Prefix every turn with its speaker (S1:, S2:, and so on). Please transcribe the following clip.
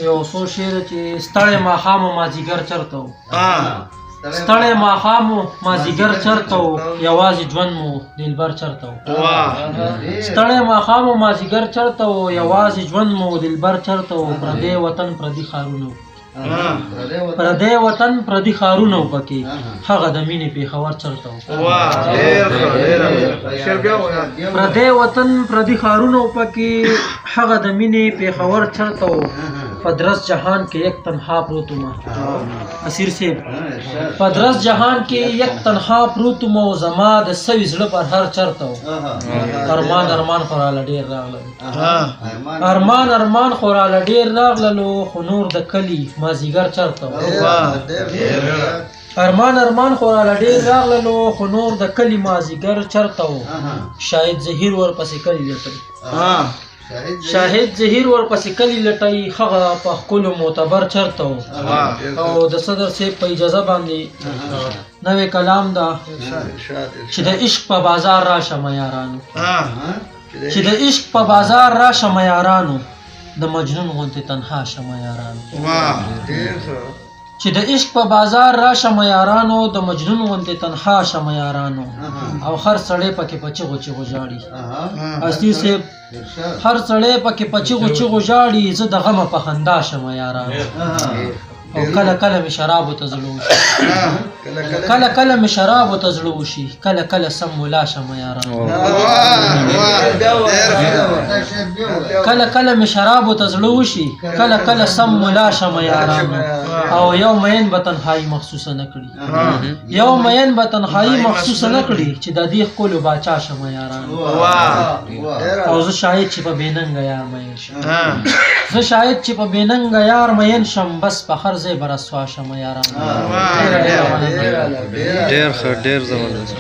S1: یو څو شعر چې ستړی ماښام و مازدیګر چرته و ستړی ماښام و مازدیګر چرته و یوازې ژوند مو دلبر چرته و ستړی ماښام و مازدیګر چرته و یوازې ژوند مو دلبر چرته و پردی وطن پردي ښارونه پردی وطن پردي ښارونه و پکې هغه د مینې پېښور چرته و پردی وطن پردي ښارونه و پکې هغه د مینې پېښور چرته و په درس جهان کې یک تنها پروت وم اسیر صاحب په درس جهان کې یک تنها پروت وم او زما د سوي زړه پر هر چرته و ارمان ارمان خو راله ډېر راغلل ارمان ارمان خو راله ډېر راغللو خو نور د کلي مازدیګر چرته و ارمان ارمان خو راله ډېر راغللو خو نور د کلي مازدیګر چرته و شاهد زهیر ورپسې کلي لټوي شاهد زهیر ورپسې کلي لټوي هغه په ښکلو معتبر چرته و او د صدر صاحب په اجازه باندې نوی کلام ده چې د عشق په بازار راشم یارانو چې د عشق په بازار راشم یارانو د مجنون غوندې تنها شم یارانو چې د عشق په بازار راشم یارانو د مجنون غوندې تنها شم یارانو او هر سړی پکې په چغو چغو ژاړي اسیر صاحب هر سړی پکې په چغو چغو ژاړي زه د غمه په خندا شم یارانو او کله کله مې شرابو ته زړه وشي کله کله مې شرابو ته زړه وشي کله کله سم ملا شم یارانو کله کله مې شرابو ته زړه وشي کله کله سم ملا شم یارانو او یو مین به تنهایی محسوسه نه کړي یو مین به تنهایی محسوسه نه کړي چې د دې ښکلو باچا شم یارانو او زه شاید چې په بېننګه یار مین شم زه شاید چې په بېننګه یار مین شم بس په هر ځای به رسوا شم یارانو
S2: ډېر ښه ډېر زبردست